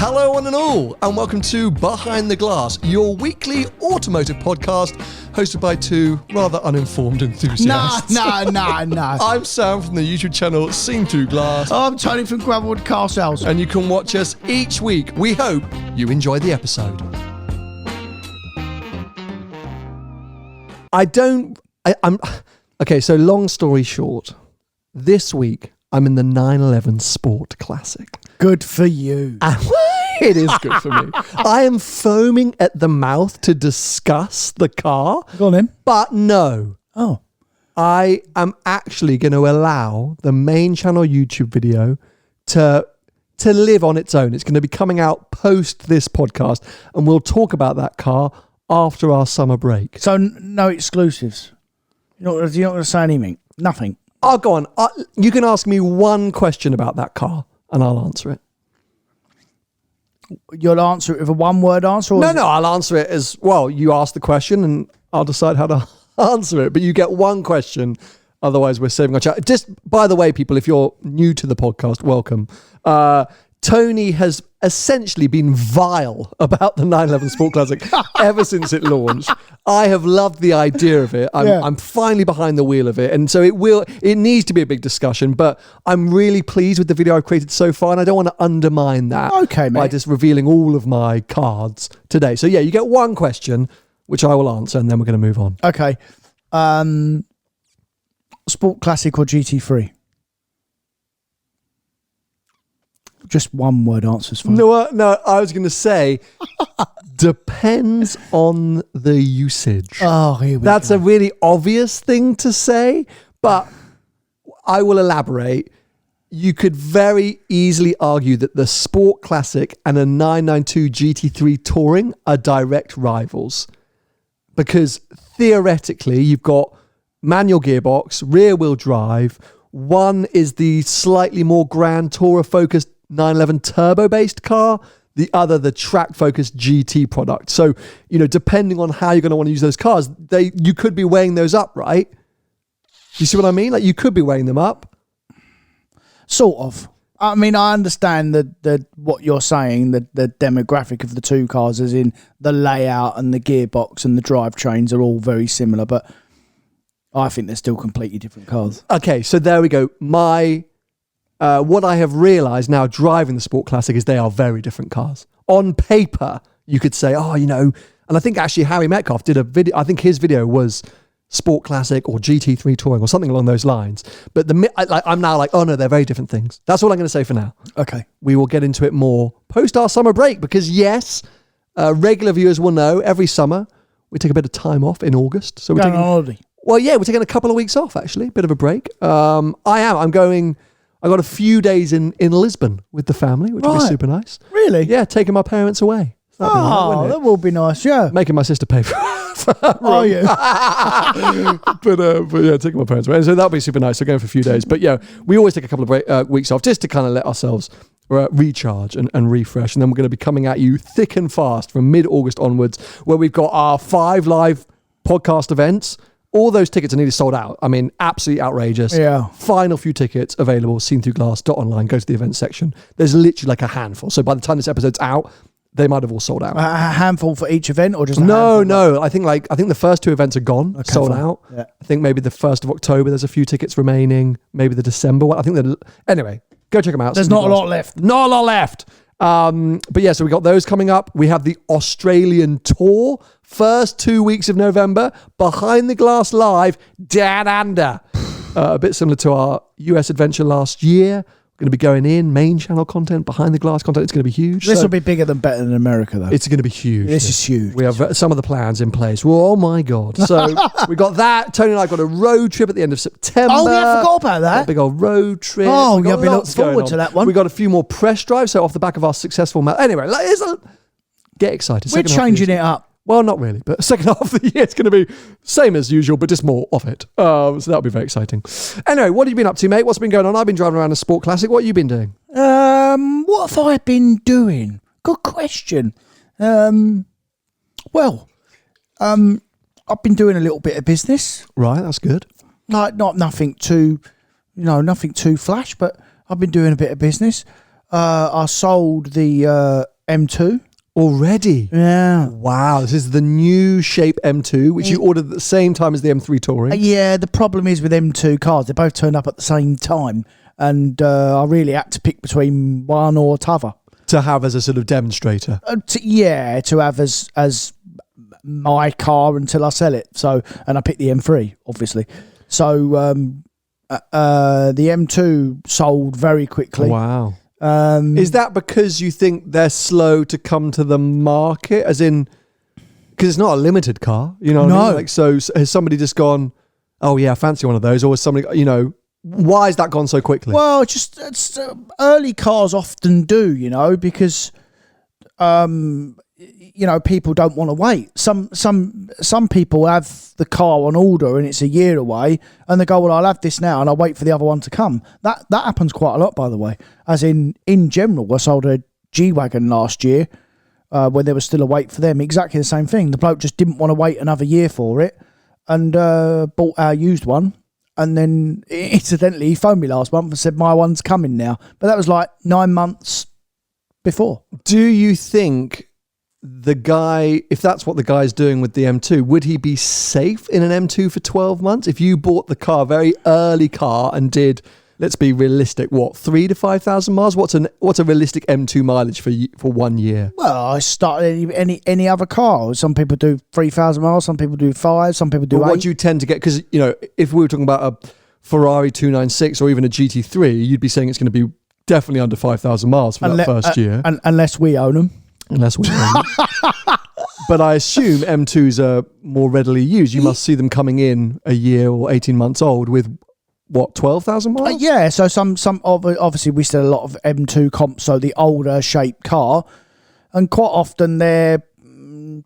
Hello one and all, and welcome to Behind the Glass, your weekly automotive podcast hosted by two rather uninformed enthusiasts. No. I'm Sam from the YouTube channel Seen Through Glass. I'm Tony from Gravelwood Car Sales. And you can watch us each week. We hope you enjoy the episode. Okay, so long story short, this week I'm in the 911 Sport Classic. Good for you. It is good for me. I am foaming at the mouth to discuss the car. Go on then. But no. Oh. I am actually going to allow the main channel YouTube video to live on its own. It's going to be coming out post this podcast, and we'll talk about that car after our summer break. So no exclusives? You're not going to say anything? Nothing? Oh, go on. You can ask me one question about that car, and I'll answer it. You'll answer it with a one-word answer? No, I'll answer it as, well, you ask the question, and I'll decide how to answer it. But you get one question, otherwise we're saving our chat. Just, by the way, people, if you're new to the podcast, welcome. Tony has essentially been vile about the 911 Sport Classic ever since it launched. I have loved the idea of it. I'm finally behind the wheel of it. And so it needs to be a big discussion, but I'm really pleased with the video I've created so far, and I don't want to undermine that by just revealing all of my cards today. So yeah, you get one question, which I will answer, and then we're going to move on. Okay. Sport Classic or GT3? Just one word answers fine. No, I was going to say, depends on the usage. Oh, here we go. That's a really obvious thing to say, but I will elaborate. You could very easily argue that the Sport Classic and a 992 GT3 Touring are direct rivals, because theoretically you've got manual gearbox, rear wheel drive. One is the slightly more Grand Tourer focused 911 turbo based car, the other the track focused GT product. So, depending on how you're going to want to use those cars, you could be weighing those up, right? You see what I mean? Like, you could be weighing them up. Sort of. I mean, I understand the what you're saying, the demographic of the two cars, as in the layout and the gearbox and the drivetrains are all very similar, but I think they're still completely different cars. Okay, so there we go. What I have realised now driving the Sport Classic is they are very different cars. On paper, you could say, and I think actually Harry Metcalf did a video. I think his video was Sport Classic or GT3 Touring or something along those lines. But I'm now like, oh no, they're very different things. That's all I'm going to say for now. Okay. We will get into it more post our summer break, because yes, regular viewers will know every summer we take a bit of time off in August. So we're taking on holiday. Well, yeah, we're taking a couple of weeks off actually, bit of a break. I got a few days in Lisbon with the family, which will be super nice. Really? Yeah, taking my parents away. That will be nice, yeah. Making my sister pay for her Oh, yeah. but yeah, taking my parents away. So that'll be super nice. So going for a few days. But yeah, we always take a couple of weeks off just to kind of let ourselves recharge and refresh. And then we're going to be coming at you thick and fast from mid-August onwards, where we've got our 5 live podcast events. All those tickets are nearly sold out. I mean, absolutely outrageous. Yeah. Final few tickets available, seenthroughglass.online. Go to the events section. There's literally like a handful. So by the time this episode's out, they might have all sold out. A handful for each event, or just a No. I think the first 2 events are gone, sold out. Yeah. I think maybe the 1st of October, there's a few tickets remaining. Maybe the December one. I think anyway, go check them out. There's not a lot left. Not a lot left. But yeah, so we got those coming up. We have the Australian tour, first 2 weeks of November, Behind the Glass Live, Down Under. A bit similar to our US adventure last year. We're going to be going in, main channel content, Behind the Glass content. It's going to be huge. This will be bigger than Better Than America, though. It's going to be huge. This is huge. We have some of the plans in place. Well, oh my God. So we got that. Tony and I got a road trip at the end of September. Oh, yeah, I forgot about that. A big old road trip. Oh, yeah, we look forward to that one. We got a few more press drives, so off the back of our successful... Anyway, get excited. We're changing it up. Well, not really, but second half of the year it's going to be same as usual, but just more of it. So that'll be very exciting. Anyway, what have you been up to, mate? What's been going on? I've been driving around a Sport Classic. What have you been doing? What have I been doing? Good question. I've been doing a little bit of business. Right, that's good. Nothing too flash, but I've been doing a bit of business. I sold the M2 already. Yeah. Wow, this is the new shape M2, which you ordered at the same time as the M3 Touring. Yeah, the problem is with M2 cars, they both turned up at the same time, and I really had to pick between one or t'other. To have as a sort of demonstrator. To have as my car until I sell it. So, and I picked the M3, obviously. So the M2 sold very quickly. Wow. Is that because you think they're slow to come to the market? As in, because it's not a limited car, you know what I mean? Like, so has somebody just gone, oh yeah, I fancy one of those? Or has somebody, you know, why has that gone so quickly? Well, it's early cars often do, you know, because you know, people don't want to wait. Some people have the car on order and it's a year away, and they go, well, I'll have this now and I'll wait for the other one to come. That happens quite a lot, by the way. As in general, I sold a G-Wagon last year when there was still a wait for them. Exactly the same thing. The bloke just didn't want to wait another year for it, and bought our used one. And then incidentally, he phoned me last month and said, my one's coming now. But that was like 9 months before. Do you think the guy, if that's what the guy's doing with the M2, would he be safe in an M2 for 12 months? If you bought the car, very early car, and did, let's be realistic, what, 3,000 to 5,000 miles? What's a realistic M2 mileage for 1 year? Well, I started any other car. Some people do 3,000 miles, some people do 5, some people do 8. What do you tend to get? Because, you know, if we were talking about a Ferrari 296 or even a GT3, you'd be saying it's going to be definitely under 5,000 miles for that first year. Unless we own them. Unless we own them. But I assume M2s are more readily used. You must see them coming in a year or 18 months old with, what, 12,000 miles? Yeah, so some obviously we sell a lot of M2 comps, so the older shaped car, and quite often they're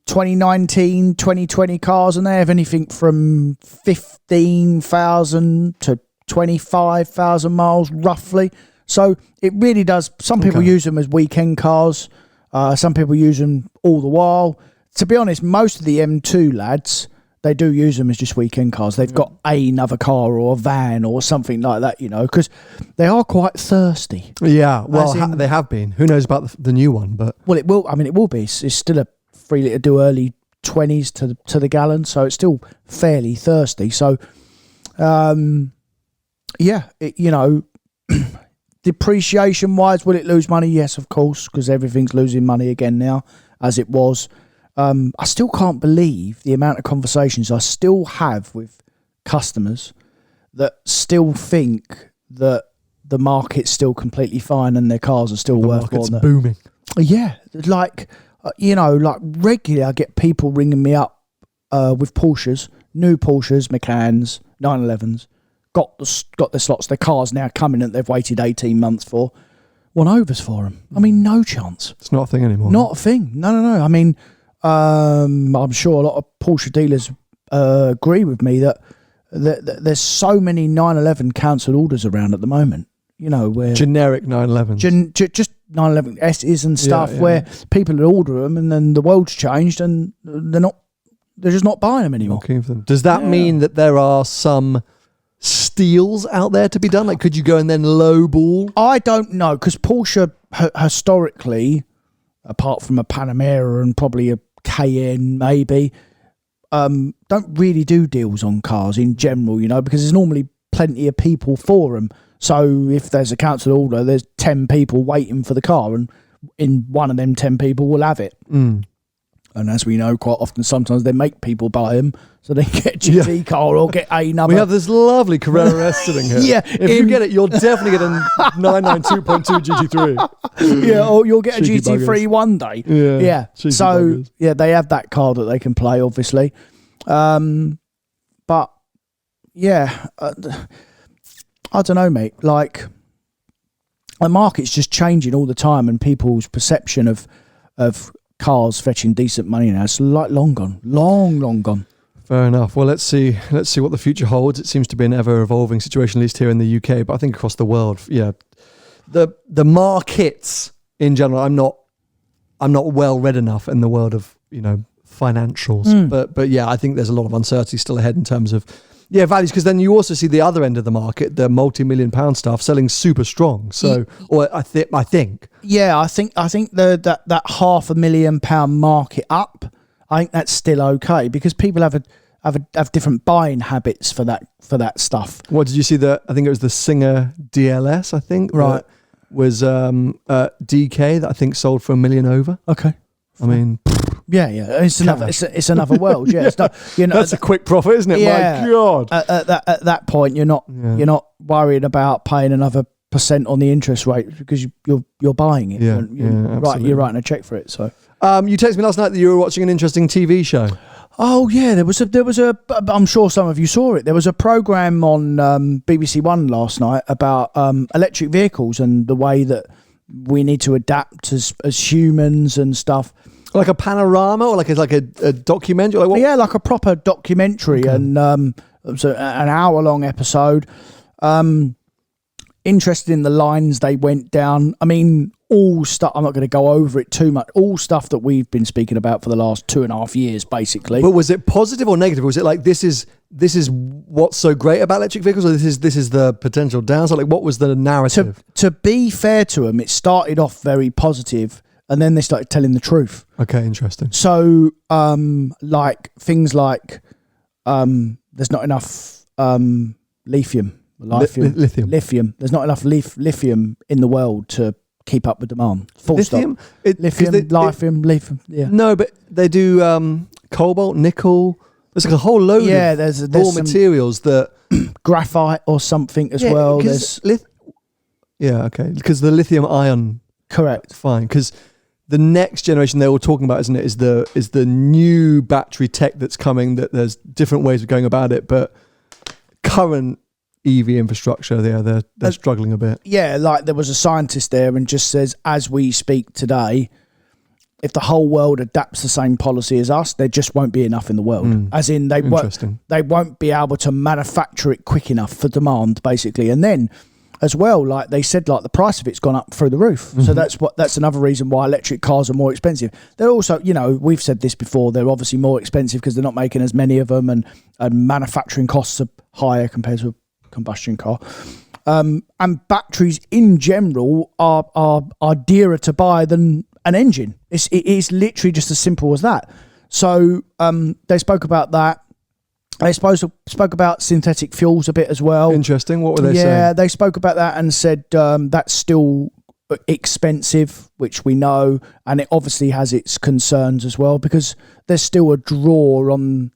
2019, 2020 cars, and they have anything from 15,000 to 25,000 miles roughly. So it really does. Some people use them as weekend cars. Some people use them all the while. To be honest, most of the M2 lads, they do use them as just weekend cars. They've got another car or a van or something like that, you know, because they are quite thirsty. Yeah, well, they have been. Who knows about the new one? But well, it will. I mean, it will be. It's still a 3 litre do early 20s to the gallon, so it's still fairly thirsty. So, yeah, you know. Depreciation wise, will it lose money? Yes, of course, because everything's losing money again now, as it was. I still can't believe the amount of conversations I still have with customers that still think that the market's still completely fine and their cars are still worth more. The market's booming. Yeah, like you know, like regularly, I get people ringing me up with Porsches, new Porsches, Macans, 911s. Got the slots. Their car's now coming that they've waited 18 months for. Want overs for them? I mean, no chance. It's not a thing anymore. Not a thing. No. I mean, I'm sure a lot of Porsche dealers agree with me that there's so many 911 cancelled orders around at the moment. You know, where generic 911s, just 911 S's and stuff, where people order them and then the world's changed and they're just not buying them anymore. Not keen for them. Does that mean that there are some steals out there to be done? Like, could you go and then lowball? I don't know, because Porsche historically, apart from a Panamera and probably a Cayenne maybe, don't really do deals on cars in general, you know, because there's normally plenty of people for them. So if there's a cancelled order, there's 10 people waiting for the car, and in one of them 10 people will have it. And as we know, quite often, sometimes they make people buy them so they can get a GT car or get a number. We have this lovely Carrera S sitting here. Yeah, if you get it, you'll definitely get a 992.2 GT3. Yeah, or you'll get Cheeky a GT3 buggers. one day. Yeah. So, buggers. yeah, they have that car that they can play, obviously. But, yeah, I don't know, mate. Like, the market's just changing all the time, and people's perception of cars fetching decent money now, it's like long gone. Long gone. Fair enough. Well, let's see what the future holds. It seems to be an ever-evolving situation, at least here in the UK, but I think across the world, yeah. The markets in general, I'm not well read enough in the world of, you know, financials. But yeah, I think there's a lot of uncertainty still ahead in terms of Yeah, values, because then you also see the other end of the market, the multi-million pound stuff selling super strong. So, or I think. Yeah, I think that £500,000 market up, I think that's still okay because people have different buying habits for that stuff. What did you see? I think it was the Singer DLS. I think right was DK that I think sold for $1 million over. Okay, I mean. Yeah, it's another world. Yeah, it's not, that's a quick profit, isn't it? Yeah, my God. At that point, you're not worried about paying another % on the interest rate because you're buying it. Yeah, You're writing a check for it. So, you texted me last night that you were watching an interesting TV show. Oh yeah, there was a. I'm sure some of you saw it. There was a program on BBC One last night about electric vehicles and the way that we need to adapt as humans and stuff. Like a panorama or like a documentary? Like what? Yeah, like a proper documentary. Okay. And it was an hour-long episode. Interested in the lines they went down. I mean, all stuff, I'm not going to go over it too much, all stuff that we've been speaking about for the last 2.5 years, basically. But was it positive or negative? Was it like, this is what's so great about electric vehicles, or this is the potential downside? Like, what was the narrative? To be fair to them, it started off very positive, and then they started telling the truth. Okay, interesting. So, like things like there's not enough lithium. Lithium. There's not enough lithium in the world to keep up with demand. Full lithium? Stop. Lithium. Yeah. No, but they do cobalt, nickel. There's like a whole load of there's raw materials that graphite or something as well. Okay. Because the lithium ion. Correct. Fine. Because the next generation they're all talking about, isn't it, is the new battery tech that's coming, that there's different ways of going about it, but current EV infrastructure, they're struggling a bit. Yeah, like there was a scientist there and just says, as we speak today, if the whole world adapts the same policy as us, there just won't be enough in the world. As in, they won't be able to manufacture it quick enough for demand, basically. And then, as well, like they said, like the price of it's gone up through the roof. Mm-hmm. So that's another reason why electric cars are more expensive. They're also, we've said this before, they're obviously more expensive because they're not making as many of them, and manufacturing costs are higher compared to a combustion car. And batteries in general are dearer to buy than an engine. It is literally just as simple as that. So they spoke about that. They spoke about synthetic fuels a bit as well. Interesting. What were they saying? Yeah, they spoke about that and said that's still expensive, which we know, and it obviously has its concerns as well because there's still a draw on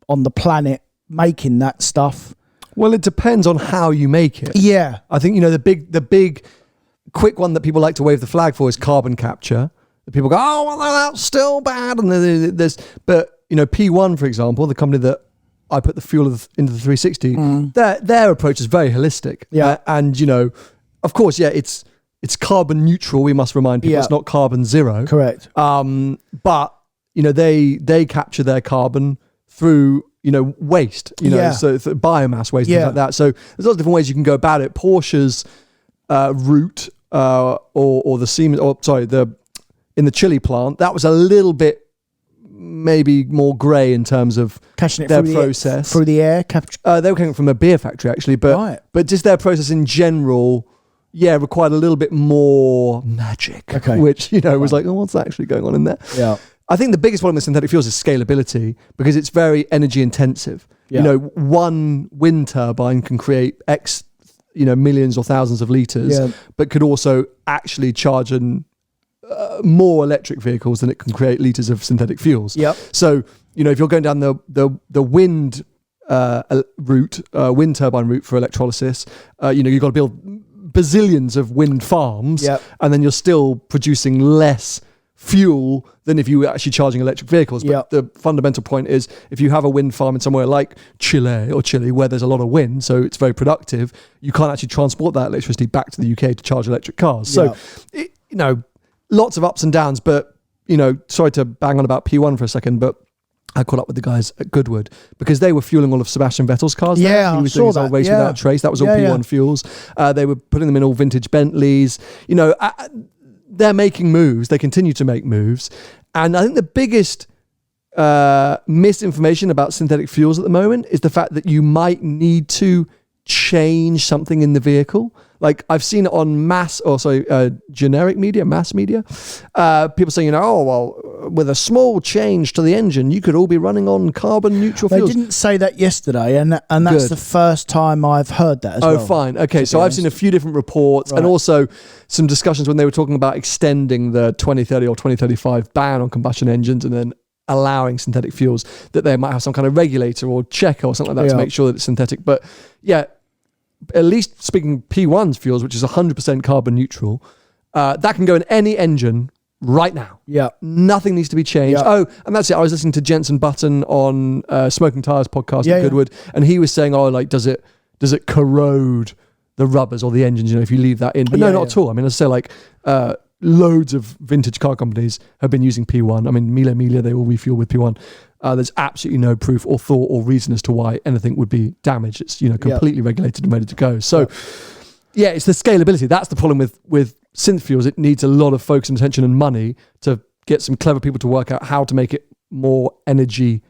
the planet making that stuff. Well, it depends on how you make it. Yeah, I think the big quick one that people like to wave the flag for is carbon capture. The people go, oh, well, that's still bad, and there's but. P1, for example, the company that I put the fuel into the 360, their approach is very holistic. Yeah. And, of course, it's carbon neutral. We must remind people it's not carbon zero. Correct. But, they capture their carbon through, waste, so biomass waste, things like that. So there's lots of different ways you can go about it. Porsche's route or the Siemens, in the Chile plant, that was a little bit maybe more grey in terms of catching it their process through the air. They were coming from a beer factory actually, but just their process in general, required a little bit more magic. Okay. Which was like, oh, what's actually going on in there? Yeah. I think the biggest problem with synthetic fuels is scalability because it's very energy intensive. Yeah. One wind turbine can create X, millions or thousands of litres, but could also actually charge more electric vehicles than it can create litres of synthetic fuels. Yep. So, if you're going down the wind route, wind turbine route for electrolysis, you've got to build bazillions of wind farms, and then you're still producing less fuel than if you were actually charging electric vehicles. But the fundamental point is, if you have a wind farm in somewhere like Chile, where there's a lot of wind, so it's very productive, you can't actually transport that electricity back to the UK to charge electric cars. So, lots of ups and downs, but, sorry to bang on about P1 for a second, but I caught up with the guys at Goodwood because they were fueling all of Sebastian Vettel's cars. Yeah, he was doing his old race without trace. That was all P1 fuels. They were putting them in all vintage Bentleys. They're making moves. They continue to make moves. And I think the biggest misinformation about synthetic fuels at the moment is the fact that you might need to change something in the vehicle. Like I've seen it on generic media, mass media, people saying, oh, well, with a small change to the engine, you could all be running on carbon neutral fuels. They didn't say that yesterday, and that's the first time I've heard that as well. Oh, fine. Okay, so I've seen a few different reports and also some discussions when they were talking about extending the 2030 or 2035 ban on combustion engines and then allowing synthetic fuels, that they might have some kind of regulator or checker or something like that to make sure that it's synthetic. But yeah, at least speaking P1's fuels, which is 100% carbon neutral, that can go in any engine right now. Yeah. Nothing needs to be changed. Yeah. Oh, and that's it. I was listening to Jensen Button on Smoking Tires podcast at Goodwood, and he was saying, oh, like, does it corrode the rubbers or the engines, if you leave that in? But no, not at all. I mean, I say like loads of vintage car companies have been using P1. I mean, Mille, they all refuel with P1. There's absolutely no proof or thought or reason as to why anything would be damaged. It's, completely regulated and ready to go. So it's the scalability. That's the problem with synth fuels. It needs a lot of focus and attention and money to get some clever people to work out how to make it more energy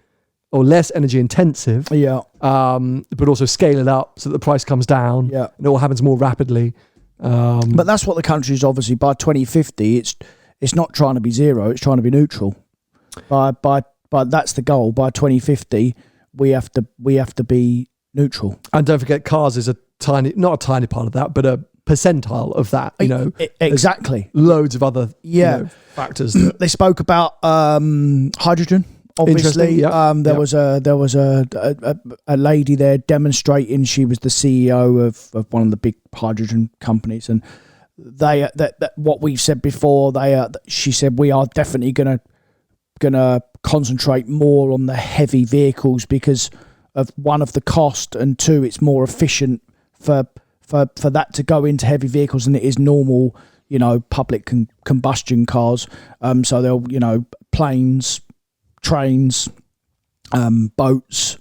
or less energy intensive. Yeah. But also scale it up so that the price comes down. Yeah. And it all happens more rapidly. But that's what the country's obviously by 2050. It's not trying to be zero. It's trying to be neutral. But that's the goal. By 2050, we have to be neutral. And don't forget, cars is not a tiny part of that, but a percentile of that. Exactly. Loads of other factors. They spoke about hydrogen. Obviously, there was a lady there demonstrating. She was the CEO of one of the big hydrogen companies, and they that what we've said before. She said we are definitely gonna concentrate more on the heavy vehicles because of one of the cost, and two, it's more efficient for that to go into heavy vehicles than it is normal, public combustion cars. So they'll planes, trains, boats,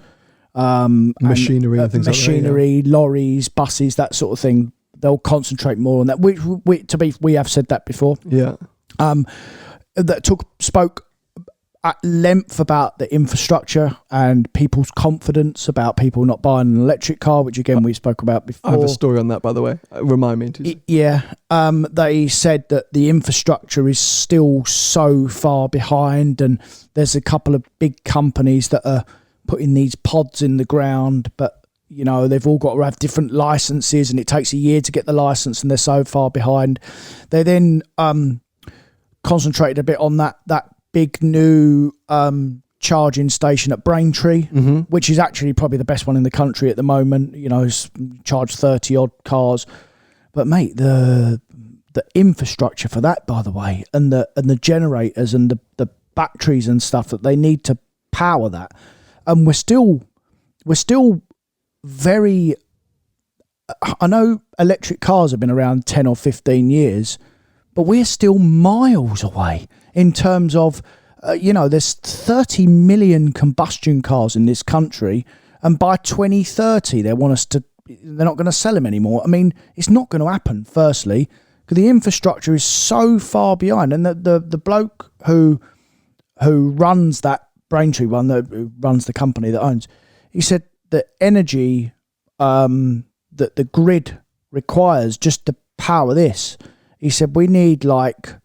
machinery, and things machinery, like that, lorries, buses, that sort of thing. They'll concentrate more on that. We have said that before. Yeah. Spoke at length about the infrastructure and people's confidence about people not buying an electric car, which again we spoke about before. I have a story on that, by the way. Remind me. They said that the infrastructure is still so far behind, and there's a couple of big companies that are putting these pods in the ground, but they've all got to have different licenses, and it takes a year to get the license, and they're so far behind. They then concentrated a bit on that big new charging station at Braintree, which is actually probably the best one in the country at the moment. Charge 30 odd cars, but mate, the infrastructure for that, by the way, and the generators and the batteries and stuff that they need to power that, and we're still very. I know electric cars have been around 10 or 15 years, but we're still miles away in terms of, there's 30 million combustion cars in this country, and by 2030 they're not going to sell them anymore. I mean, it's not going to happen, firstly, because the infrastructure is so far behind, and the bloke who runs that Braintree one, who runs the company that owns, he said the energy that the grid requires just to power this, he said we need like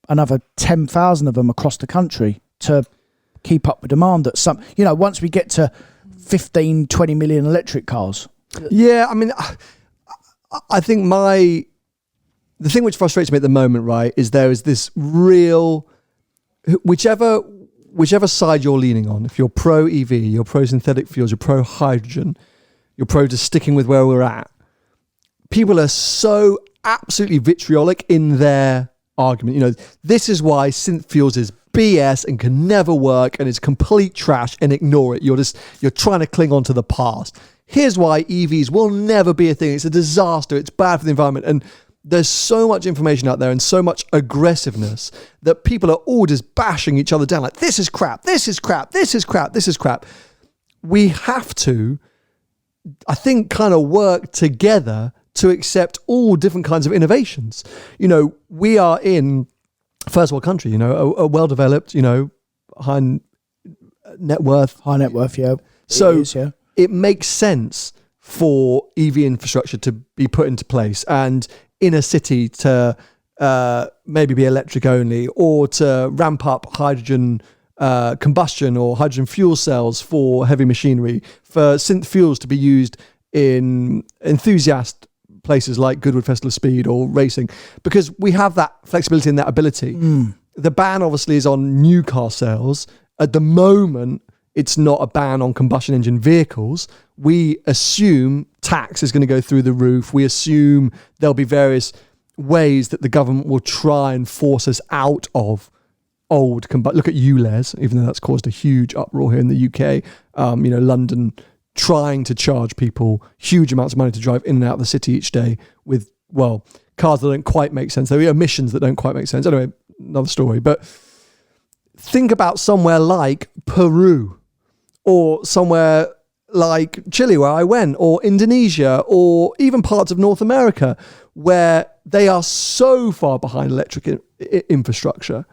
another 10,000 of them across the country to keep up with demand. That once we get to 15, 20 million electric cars. Yeah, I mean, I think the thing which frustrates me at the moment, right, is there is this real, whichever side you're leaning on, if you're pro EV, you're pro synthetic fuels, you're pro hydrogen, you're pro to sticking with where we're at, people are so absolutely vitriolic in their argument. This is why synth fuels is BS and can never work and is complete trash, and ignore it. You're trying to cling on to the past. Here's why EVs will never be a thing. It's a disaster. It's bad for the environment. And there's so much information out there and so much aggressiveness that people are all just bashing each other down. Like, this is crap. This is crap. This is crap. This is crap. We have to, I think, kind of work together to accept all different kinds of innovations. We are in first world country, a well-developed, high net worth. High net worth, yeah. So it is, yeah. It makes sense for EV infrastructure to be put into place, and in a city to maybe be electric only, or to ramp up hydrogen combustion or hydrogen fuel cells for heavy machinery, for synth fuels to be used in enthusiast places like Goodwood Festival of Speed or racing, because we have that flexibility and that ability. The ban obviously is on new car sales. At the moment, it's not a ban on combustion engine vehicles. We assume tax is going to go through the roof. We assume there'll be various ways that the government will try and force us out of old look at ULEZ, even though that's caused a huge uproar here in the UK. London trying to charge people huge amounts of money to drive in and out of the city each day with, cars that don't quite make sense. There are emissions that don't quite make sense. Anyway, another story. But think about somewhere like Peru, or somewhere like Chile, where I went, or Indonesia, or even parts of North America, where they are so far behind electric infrastructure.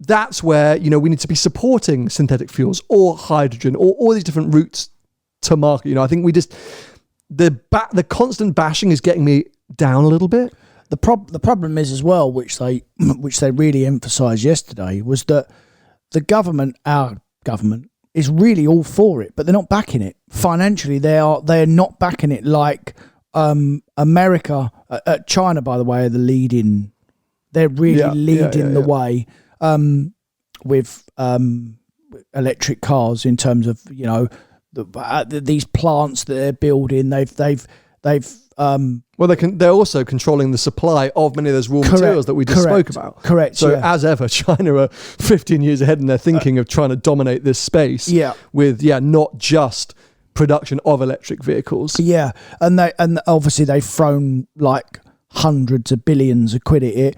That's where, we need to be supporting synthetic fuels or hydrogen or all these different routes to market. I think we just, the constant bashing is getting me down a little bit. The problem is as well, which they really emphasised yesterday, was that our government, is really all for it, but they're not backing it financially. They're not backing it like America, China, by the way, are the leading. They're really leading the way with electric cars in terms of these plants that they're building. They've they're also controlling the supply of many of those raw materials that we just spoke about. Correct. So as ever, China are 15 years ahead in their thinking of trying to dominate this space. With not just production of electric vehicles. Yeah, and obviously they've thrown like hundreds of billions of quid at it.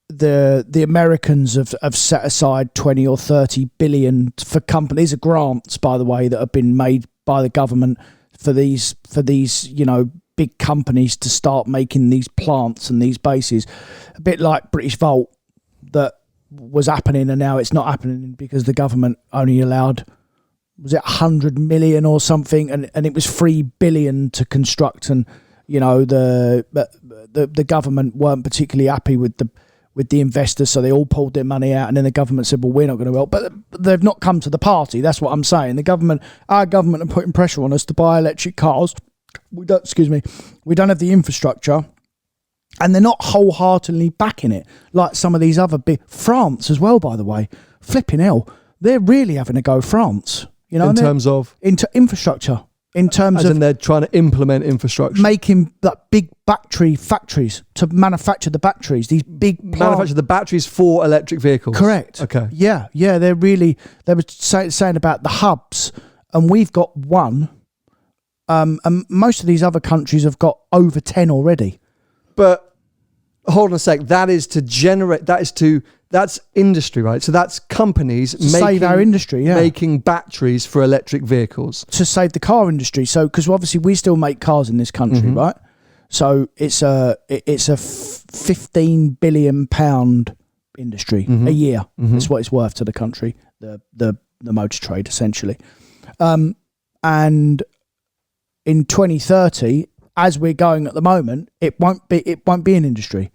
The Americans have set aside 20 or 30 billion for companies. These are grants, by the way, that have been made by the government for these big companies to start making these plants and these bases, a bit like British Volt that was happening, and now it's not happening because the government only allowed, was it 100 million or something, and it was 3 billion to construct, and the government weren't particularly happy with the investors, so they all pulled their money out, and then the government said, well, we're not going to help. But they've not come to the party. That's what I'm saying. Our government are putting pressure on us to buy electric cars. We don't have the infrastructure, and they're not wholeheartedly backing it like some of these other big, France as well, by the way. Flipping hell, they're really having to go France. In terms of infrastructure. In terms of, they're trying to implement infrastructure, making big battery factories to manufacture the batteries. These big manufacture the batteries for electric vehicles. Correct. Okay. Yeah. They were saying about the hubs, and we've got one. And most of these other countries have got over 10 already. But hold on a sec. That's industry, right? So that's companies save our industry, making batteries for electric vehicles to save the car industry. So because obviously we still make cars in this country, right? So it's a 15 billion pound industry a year. That's what it's worth to the country, the motor trade essentially. And in 2030, as we're going at the moment, it won't be an industry.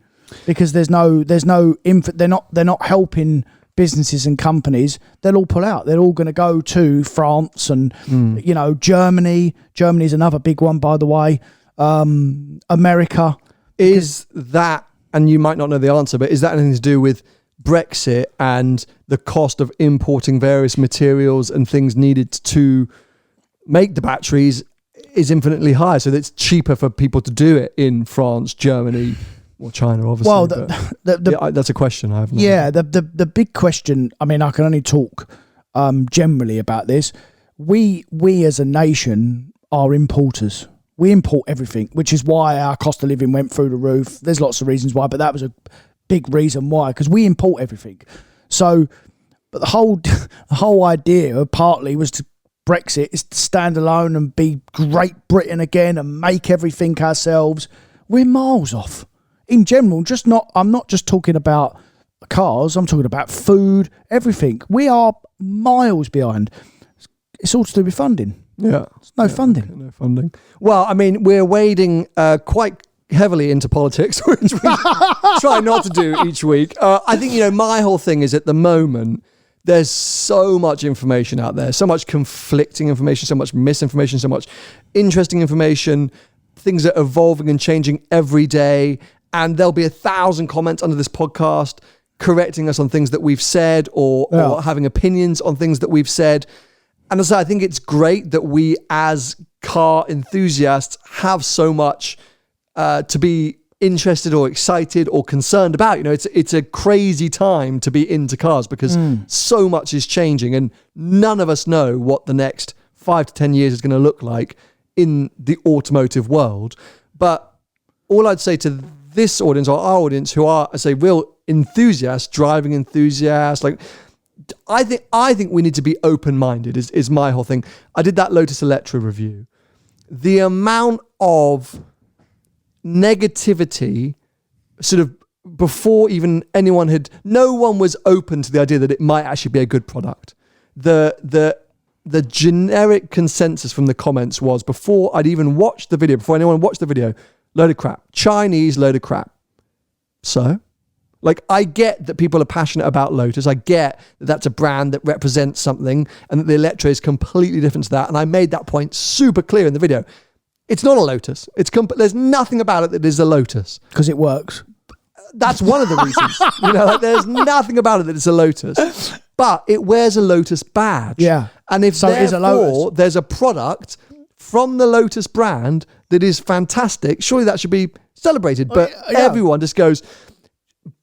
Because they're not helping businesses and companies. They'll all pull out. They're all going to go to France and Germany. Germany's another big one, by the way. America. Is that, and you might not know the answer, but is that anything to do with Brexit and the cost of importing various materials and things needed to make the batteries is infinitely higher, so that it's cheaper for people to do it in France, Germany, or China, obviously. Well, that's a question I have. The big question. I mean, I can only talk generally about this. We as a nation are importers. We import everything, which is why our cost of living went through the roof. There's lots of reasons why, but that was a big reason why, because we import everything. So, but the whole idea partly was to Brexit is to stand alone and be Great Britain again and make everything ourselves. We're miles off. In general, I'm not just talking about cars. I'm talking about food, everything. We are miles behind. It's all to do with funding. Yeah. It's no funding. Okay, no funding. Well, I mean, we're wading quite heavily into politics, which we try not to do each week. I think, my whole thing is at the moment, there's so much information out there, so much conflicting information, so much misinformation, so much interesting information, things are evolving and changing every day. And there'll be 1,000 comments under this podcast correcting us on things that we've said or having opinions on things that we've said. And as I think it's great that we as car enthusiasts have so much to be interested or excited or concerned about. It's a crazy time to be into cars because so much is changing and none of us know what the next 5 to 10 years is going to look like in the automotive world. But all I'd say to this audience or our audience who are, I say, real enthusiasts, driving enthusiasts, like I think we need to be open-minded is my whole thing. I did that Lotus Electra review. The amount of negativity sort of before even no one was open to the idea that it might actually be a good product. The generic consensus from the comments was before I'd even watched the video, before anyone watched the video, load of crap. Chinese load of crap. So, I get that people are passionate about Lotus. I get that that's a brand that represents something and that the Electra is completely different to that. And I made that point super clear in the video. It's not a Lotus. There's nothing about it that is a Lotus. Because it works. That's one of the reasons. There's nothing about it that is a Lotus. But it wears a Lotus badge. Yeah. And if so therefore there's a product from the Lotus brand that is fantastic, surely that should be celebrated. But everyone just goes,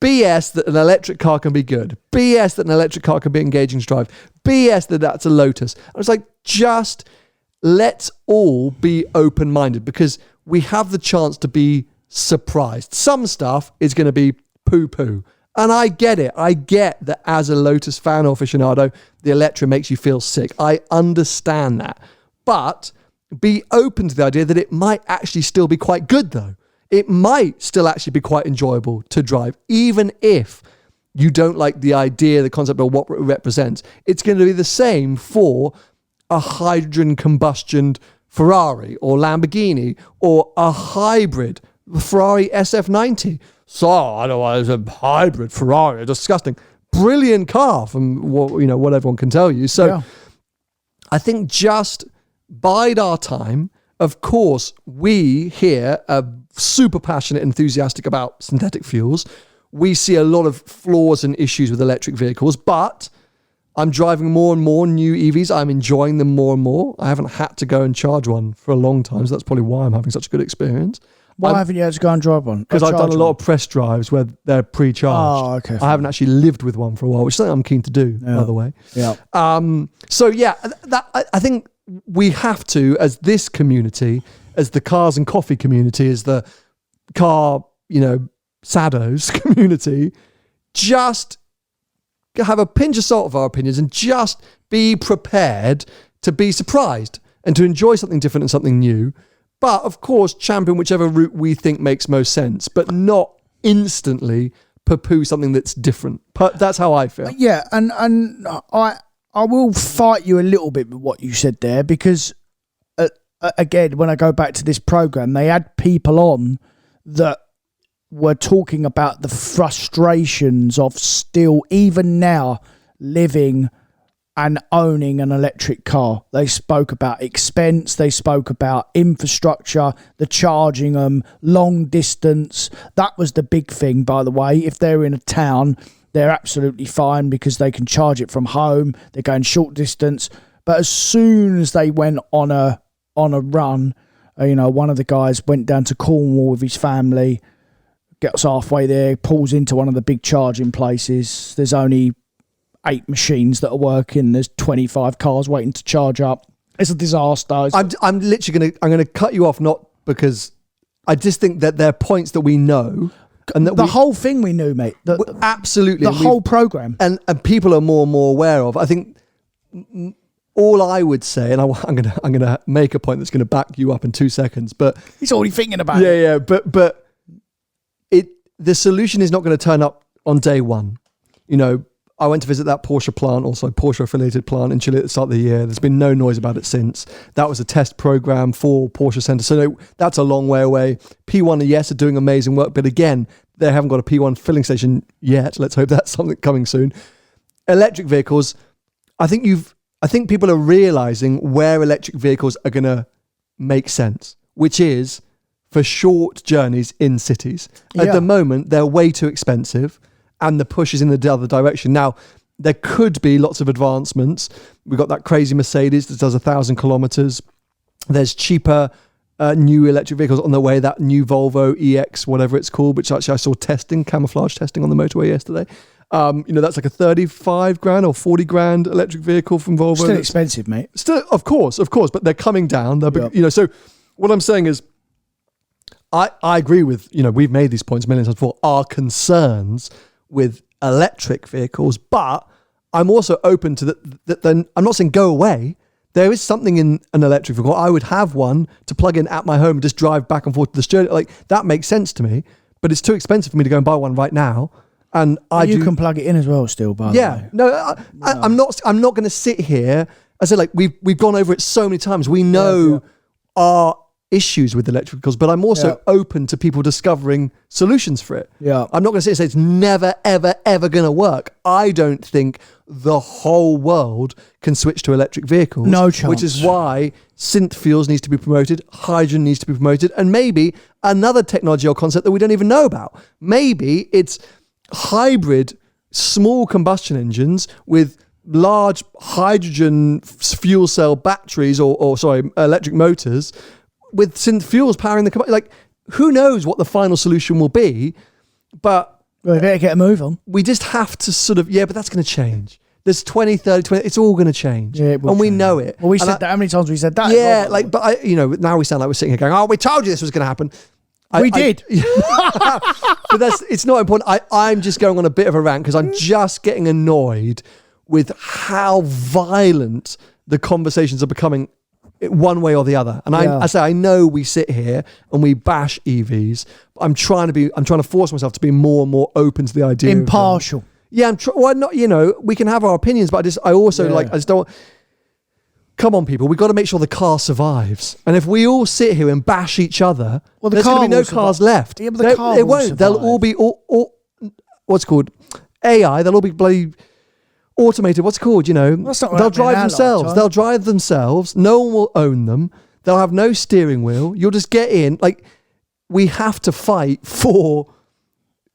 BS that an electric car can be good. BS that an electric car can be engaging to drive. BS that that's a Lotus. I was like, just let's all be open-minded because we have the chance to be surprised. Some stuff is going to be poo-poo. And I get it. I get that as a Lotus fan or aficionado, the Electra makes you feel sick. I understand that. But be open to the idea that it might actually still be quite good though. It might still actually be quite enjoyable to drive, even if you don't like the idea, the concept of what it represents. It's going to be the same for a hydrogen combustion Ferrari or Lamborghini or a hybrid Ferrari SF90. So, I don't know, it's a hybrid Ferrari, disgusting. Brilliant car from what everyone can tell you. So I think just bide our time. Of course, we here are super passionate, enthusiastic about synthetic fuels. We see a lot of flaws and issues with electric vehicles, but I'm driving more and more new EVs. I'm enjoying them more and more. I haven't had to go and charge one for a long time, so that's probably why I'm having such a good experience. Why haven't you had to go and drive one? Because I've done a lot of press drives where they're pre-charged. Oh, okay. I haven't actually lived with one for a while, which is something I'm keen to do, by the way. Yeah. I think we have to, as this community, as the cars and coffee community, as the car, saddos community, just have a pinch of salt of our opinions and just be prepared to be surprised and to enjoy something different and something new. But of course, champion whichever route we think makes most sense, but not instantly poo-poo something that's different. That's how I feel. Yeah, and I will fight you a little bit with what you said there because, again, when I go back to this program, they had people on that were talking about the frustrations of still, even now, living and owning an electric car. They spoke about expense, they spoke about infrastructure, the charging them, long distance. That was the big thing, by the way. If they're in a town, they're absolutely fine because they can charge it from home. They're going short distance. But as soon as they went on a run, one of the guys went down to Cornwall with his family, gets halfway there, pulls into one of the big charging places. There's only 8 machines that are working. There's 25 cars waiting to charge up. It's a disaster. I'm literally going to cut you off, not because I just think that there are points that we know. And that the whole thing we knew, mate. Absolutely. The whole programme. And people are more and more aware of. I think all I would say, and I'm going to make a point that's going to back you up in 2 seconds, but he's already thinking about it. Yeah, but the solution is not going to turn up on day one. I went to visit that Porsche plant, also Porsche affiliated plant in Chile at the start of the year. There's been no noise about it since. That was a test program for Porsche Center. So that's a long way away. P1, yes, are doing amazing work. But again, they haven't got a P1 filling station yet. Let's hope that's something coming soon. Electric vehicles, I think people are realizing where electric vehicles are going to make sense, which is for short journeys in cities. At the moment, they're way too expensive. And the push is in the other direction. Now, there could be lots of advancements. We've got that crazy Mercedes that does 1,000 kilometers. There's cheaper new electric vehicles on the way, that new Volvo EX, whatever it's called, which actually I saw camouflage testing on the motorway yesterday. That's like a 35 grand or 40 grand electric vehicle from Volvo. Still expensive, mate. Still, of course, but they're coming down. So what I'm saying is, I agree with, we've made these points millions times before, our concerns with electric vehicles, but I'm also open to that. Then I'm not saying go away. There is something in an electric vehicle. I would have one to plug in at my home and just drive back and forth to the studio. Like, that makes sense to me, but it's too expensive for me to go and buy one right now. And you can plug it in as well still, by the way. No, I'm not going to sit here. I said, like, we've gone over it so many times. We know our issues with electric vehicles, but I'm also open to people discovering solutions for it. Yeah. I'm not going to say it's never, ever, ever going to work. I don't think the whole world can switch to electric vehicles. No chance. Which is why synth fuels needs to be promoted, hydrogen needs to be promoted, and maybe another technology or concept that we don't even know about. Maybe it's hybrid small combustion engines with large hydrogen fuel cell batteries or electric motors with synth fuels powering the, like, who knows what the final solution will be, but we better get a move on. We just have to sort of, but that's going to change. There's 20, 30, 20, it's all going to change. Yeah, and we know it. Well, we said that, how many times we said that? Yeah, now we sound like we're sitting here going, oh, we told you this was going to happen. We did. But it's not important. I'm just going on a bit of a rant because I'm just getting annoyed with how violent the conversations are becoming one way or the other. And I know we sit here and we bash EVs. But I'm trying to force myself to be more and more open to the idea. Impartial. We can have our opinions, but I just don't. Come on, people. We've got to make sure the car survives. And if we all sit here and bash each other, there's going to be no cars left. Yeah, but the car will won't. Survive. They'll all be what's called AI. They'll all be bloody automated. What's it called? They'll drive themselves. They'll drive themselves. No one will own them. They'll have no steering wheel. You'll just get in. Like, we have to fight for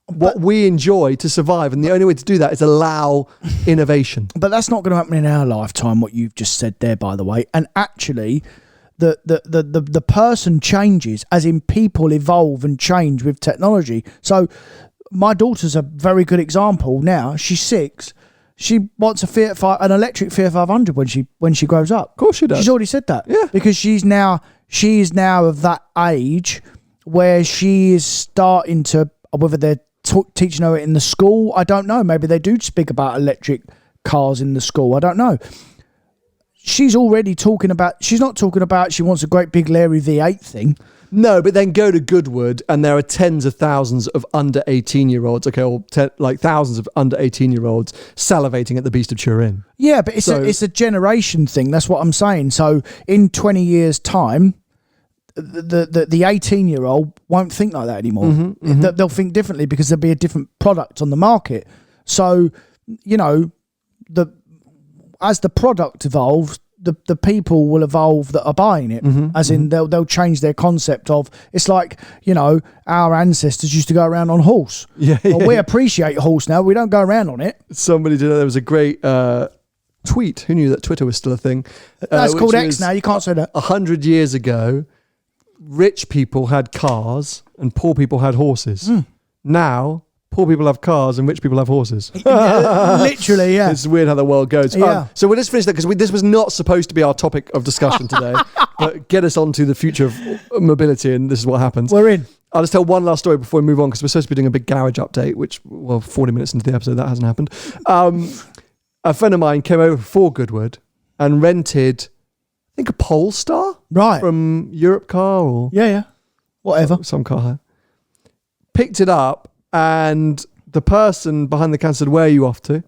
what we enjoy to survive, and the only way to do that is allow innovation. But that's not going to happen in our lifetime, what you've just said there, by the way. And actually, the person changes, as in people evolve and change with technology. So my daughter's a very good example now. She's 6. She wants an electric Fiat 500 when she grows up. Of course she does. She's already said that. Yeah. Because she is now of that age where she is starting to, whether they're teaching her it in the school, I don't know. Maybe they do speak about electric cars in the school. I don't know. She's already talking about. She's not talking about she wants a great big Larry V8 thing. No, but then go to Goodwood and there are tens of thousands of under 18-year-olds, thousands of under 18-year-olds salivating at the beast of Turin. Yeah, but it's a generation thing. That's what I'm saying. So in 20 years' time, the 18-year-old won't think like that anymore. Mm-hmm. They'll think differently because there'll be a different product on the market. So, as the product evolves, the people will evolve that are buying it. As in they'll change their concept of, it's like, our ancestors used to go around on horse. We appreciate horse now. We don't go around on it. Somebody did. There was a great tweet. Who knew that Twitter was still a thing? That's called X now. You can't say that. 100 years ago, rich people had cars and poor people had horses. Now, poor people have cars and rich people have horses. Literally, yeah. It's weird how the world goes. Yeah. So we'll just finish that because this was not supposed to be our topic of discussion today, but get us on to the future of mobility, and this is what happens. We're in. I'll just tell one last story before we move on because we're supposed to be doing a big garage update, which, 40 minutes into the episode, that hasn't happened. A friend of mine came over for Goodwood and rented, I think, a Polestar? Right. From Europe Car or... Yeah. Whatever. Some car hire. Picked it up and the person behind the counter said, "Where are you off to?"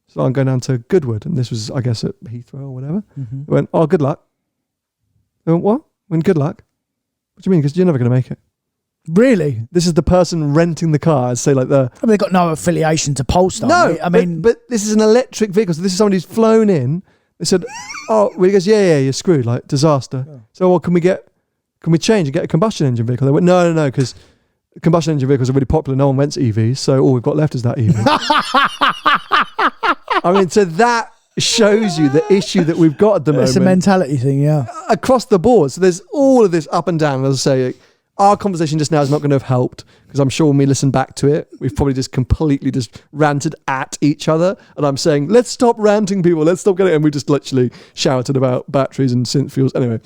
So I'm going down to Goodwood, and this was, I guess, at Heathrow or whatever. Mm-hmm. They went, "Oh, good luck." I went, "What?" I went, "Good luck." What do you mean? Because you're never going to make it. Really? This is the person renting the car. I'd say like the... I mean, they've got no affiliation to Polestar. No, mate. I mean... But this is an electric vehicle. So this is somebody who's flown in. They said, "Oh," well, he goes, yeah, you're screwed, like disaster. Yeah. So, well, can we change and get a combustion engine vehicle? They went, no, because combustion engine vehicles are really popular. No one wants EVs, so all we've got left is that EV. I mean, so that shows you the issue that we've got at the moment. It's a mentality thing, yeah. Across the board. So there's all of this up and down. As I say, our conversation just now is not going to have helped, because I'm sure when we listen back to it, we've probably just completely just ranted at each other. And I'm saying, let's stop ranting, people. Let's stop getting it. And we just literally shouted about batteries and synth fuels. Anyway,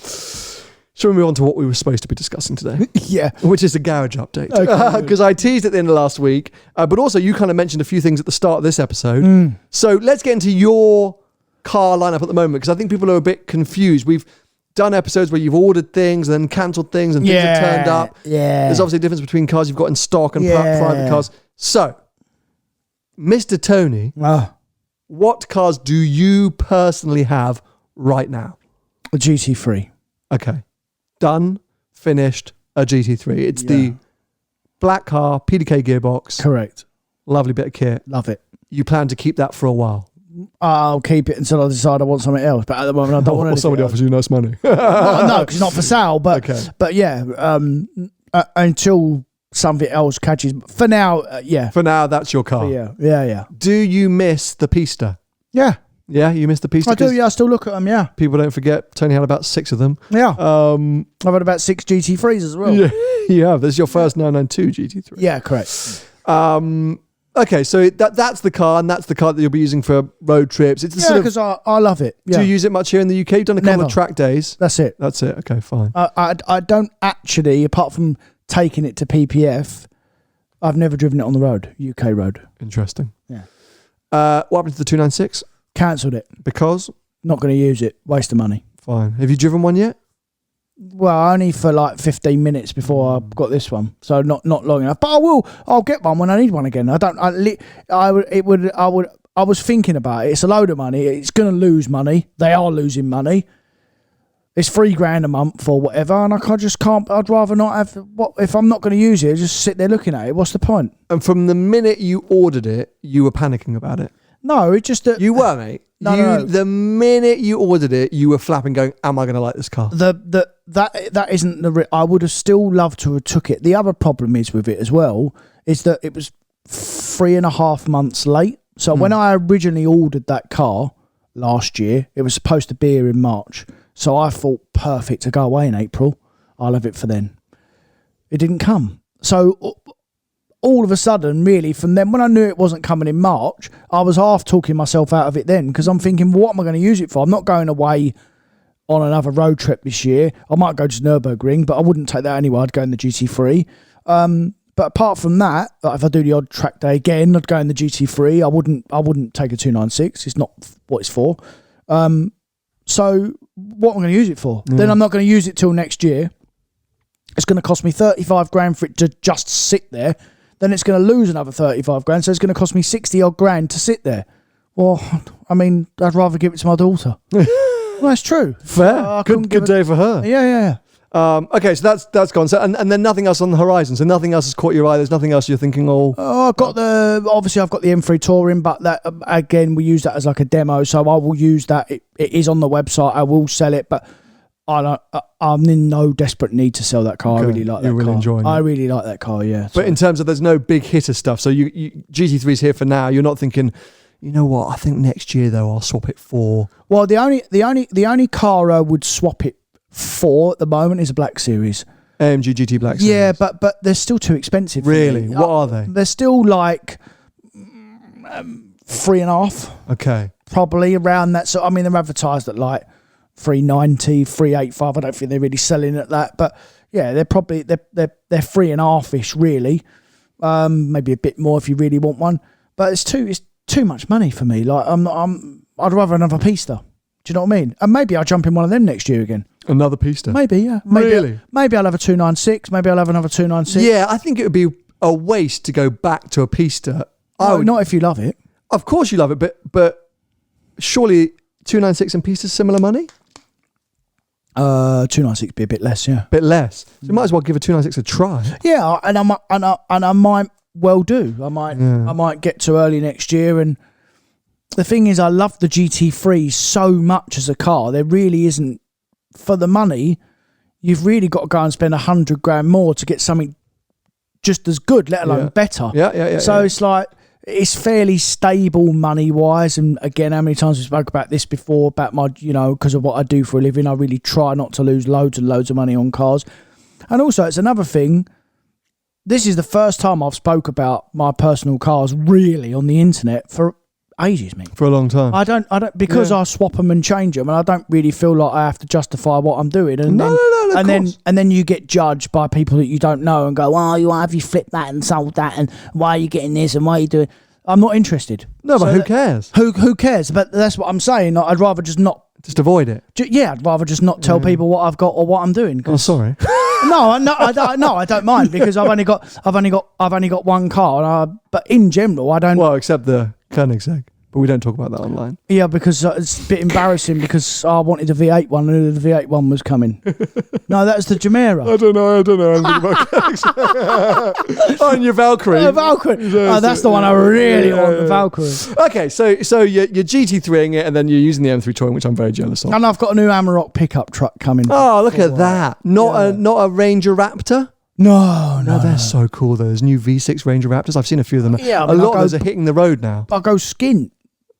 shall we move on to what we were supposed to be discussing today? Yeah. Which is a garage update. Because Okay. I teased at the end of last week, but also you kind of mentioned a few things at the start of this episode. So let's get into your car lineup at the moment, because I think people are a bit confused. We've done episodes where you've ordered things and then cancelled things and things have turned up. Yeah. There's obviously a difference between cars you've got in stock and private cars. So, Mr. Tony, what cars do you personally have right now? A GT3. Okay. Done, finished, a GT3. It's the black car, PDK gearbox. Correct. Lovely bit of kit. Love it. You plan to keep that for a while? I'll keep it until I decide I want something else. But at the moment, I don't want Or anything somebody else. offers you nice money. No, because it's not for sale. But Okay. but yeah, until something else catches. For now, yeah. For now, that's your car. Yeah. Do you miss the Pista? Yeah. Yeah, you miss the Pista? I do. Yeah, I still look at them. Yeah. People don't forget, Tony had about 6 of them. Yeah. I've had about 6 GT3s as well. Yeah, you have. This is your first 992 GT3. Yeah, correct. Okay, so that's the car, and that's the car that you'll be using for road trips. It's the sort of, because I love it. Yeah. do you use it much here in the UK? You've done a couple of track days. That's it. That's it. Okay, fine. I don't actually, apart from taking it to PPF, I've never driven it on the road, UK road. Interesting. Yeah. What happened to the 296? Cancelled it. Because? Not going to use it. Waste of money. Fine. Have you driven one yet? Well, only for like 15 minutes before I got this one, so not long enough. But I'll get one when I need one again. I was thinking about it. It's a load of money. It's going to lose money. They are losing money. It's $3,000 a month or whatever, and I just can't. I'd rather not have. What if I'm not going to use it? Just sit there looking at it. What's the point? And from the minute you ordered it, you were panicking about it. No, it's just that you were, mate. No. The minute you ordered it, you were flapping, going, "Am I going to like this car?" That isn't the. I would have still loved to have took it. The other problem is with it as well is that it was 3.5 months late. So when I originally ordered that car last year, it was supposed to be here in March. So I thought, perfect to go away in April. I'll have it for then. It didn't come. So all of a sudden, really, from then, when I knew it wasn't coming in March, I was half talking myself out of it then, because I'm thinking, what am I going to use it for? I'm not going away on another road trip this year. I might go to Nürburgring, but I wouldn't take that anyway. I'd go in the GT3. But apart from that, like if I do the odd track day again, I'd go in the GT3. I wouldn't take a 296. It's not what it's for. So what am I going to use it for? Then I'm not going to use it till next year. It's going to cost me 35 grand for it to just sit there. Then it's going to lose another 35 grand. So it's going to cost me 60 odd grand to sit there. Well, I mean, I'd rather give it to my daughter. Well, that's true. Fair. Good day for her. Yeah. Okay, so that's gone. So, and then nothing else on the horizon. So nothing else has caught your eye. There's nothing else you're thinking, I've got obviously I've got the M3 Touring, but that again, we use that as like a demo. So I will use that. It is on the website. I will sell it, but I'm in no desperate need to sell that car. Okay. I really like that You're really car. enjoying it. I really like that car, yeah. But in terms of there's no big hitter stuff. So you GT3's here for now. You're not thinking, you know what, I think next year though I'll swap it for. Well, the only car I would swap it for at the moment is a Black Series. AMG GT Black Series. Yeah, but they're still too expensive. Really? For me. What are they? They're still like 3.5. Okay. Probably around that. So I mean, they're advertised at like 390, 385. I don't think they're really selling at that, but yeah, they're probably they're 3.5-ish really. Maybe a bit more if you really want one, but it's too much money for me. Like I'd rather another Pista. Do you know what I mean? And maybe I'll jump in one of them next year again. Another Pista? Maybe, yeah. Really? Maybe I'll have a 296. Maybe I'll have another 296. Yeah, I think it would be a waste to go back to a Pista Not if you love it. Of course you love it, but surely 296 and pieces similar money? 296 be a bit less, yeah. Bit less. So you might as well give a 296 a try. Yeah, and I might well do. I might get to early next year. And the thing is, I love the GT3 so much as a car. There really isn't, for the money, you've really got to go and spend 100 grand more to get something just as good, let alone better. Yeah. So it's like, it's fairly stable money wise. And again, how many times we spoke about this before, about my, because of what I do for a living, I really try not to lose loads and loads of money on cars. And also, it's another thing. This is the first time I've spoke about my personal cars really on the internet for ages, mate. For a long time. I don't, because I swap them and change them, and I don't really feel like I have to justify what I'm doing. And then you get judged by people that you don't know and go, "Oh, why have you flipped that and sold that, and why are you getting this, and why are you doing?" I'm not interested. No, but who cares? Who cares? But that's what I'm saying. I'd rather just not. Just avoid it. I'd rather just not tell people what I've got or what I'm doing. Oh, sorry. No, I don't mind, because I've only got one car. But in general, I don't. Well, except the Koenigsegg. But we don't talk about that online. Yeah, because it's a bit embarrassing, because I wanted a V8 one and knew the V8 one was coming. No, that's the Jumeirah. I don't know. I'm thinking about Koenigsegg. Oh, and your Valkyrie. Valkyrie. That's the one I really want, the Valkyrie. Okay, so you're GT3ing it, and then you're using the M3 Touring, which I'm very jealous of. And I've got a new Amarok pickup truck coming. Oh, look at that. Not a Ranger Raptor? No, they're so cool. There's new V6 Ranger Raptors. I've seen a few of them. Yeah, a lot of those are hitting the road now. I'll go skint.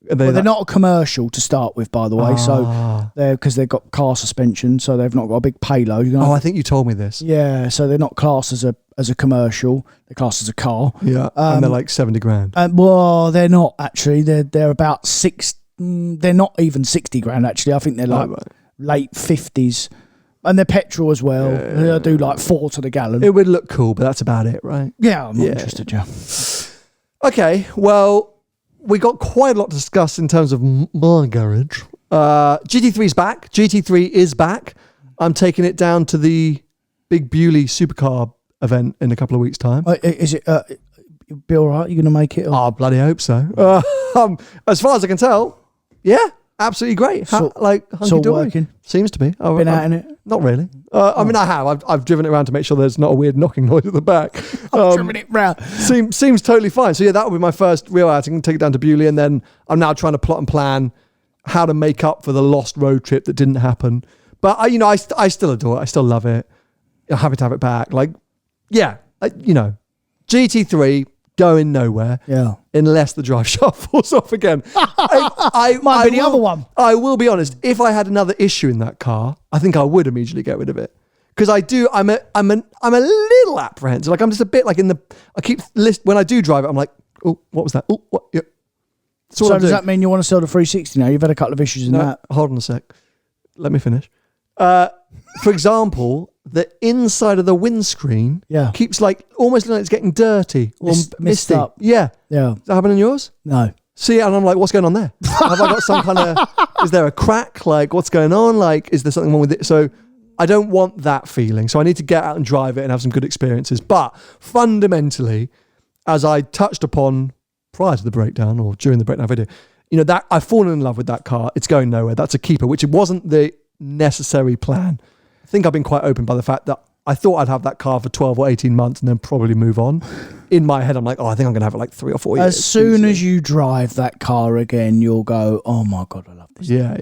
They're not a commercial to start with, by the way. So because they've got car suspension, so they've not got a big payload. I think you told me this. Yeah, so they're not classed as a commercial. They're classed as a car. Yeah, and they're like 70 grand. Well, they're not actually. They're about six. They're not even 60 grand actually. I think they're like late 50s. And they're petrol as well. They do like 4 to the gallon. It would look cool, but that's about it, right? Yeah, I'm not interested, yeah. Okay, well, we got quite a lot to discuss in terms of my garage. GT3's back. GT3 is back. I'm taking it down to the Big Bewley Supercar event in a couple of weeks' time. Is it be all right? You're going to make it? Or? Oh, bloody hope so. As far as I can tell, yeah. Absolutely great. It's all working. Seems to be. Been out in it? Not really. I mean, I have. I've driven it around to make sure there's not a weird knocking noise at the back. I've driven it round. Seems totally fine. So yeah, that will be my first real outing. Take it down to Bewley, and then I'm now trying to plot and plan how to make up for the lost road trip that didn't happen. But I still adore it. I still love it. I'm happy to have it back. GT3 going nowhere. Yeah. Unless the drive shaft falls off again. Might be the other one. I will be honest. If I had another issue in that car, I think I would immediately get rid of it. Because I'm a little apprehensive. Like I'm just a bit like when I do drive it, I'm like, oh, what was that? Oh, what? Yeah. So does that mean you want to sell the 360 now? You've had a couple of issues in that. Hold on a sec. Let me finish. For example, the inside of the windscreen keeps like almost like it's getting dirty or misty. Up. Yeah. Does that happen in yours? No. See, and I'm like, what's going on there? Have I got some kind of, is there a crack? Like, what's going on? Like, is there something wrong with it? So I don't want that feeling. So I need to get out and drive it and have some good experiences. But fundamentally, as I touched upon prior to the breakdown or during the breakdown video, that I've fallen in love with that car. It's going nowhere. That's a keeper, which it wasn't the necessary plan. I think I've been quite open by the fact that I thought I'd have that car for 12 or 18 months and then probably move on. In my head, I'm like, I think I'm going to have it like 3 or 4 years. As soon as you drive that car again, you'll go, oh my God, I love this. Yeah.